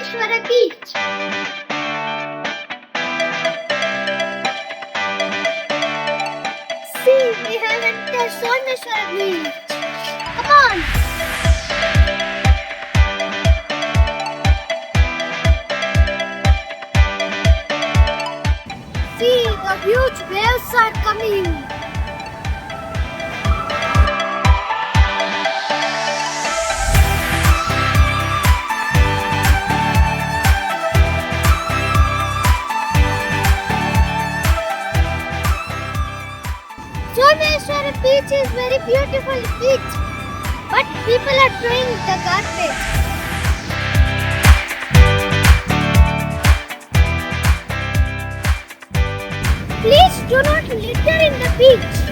Someshwara Beach. See, we have entered Someshwar Beach. Come on. See, the huge waves are coming. Someshwara Beach is very beautiful beach, but people are throwing the garbage. Please do not litter in the beach.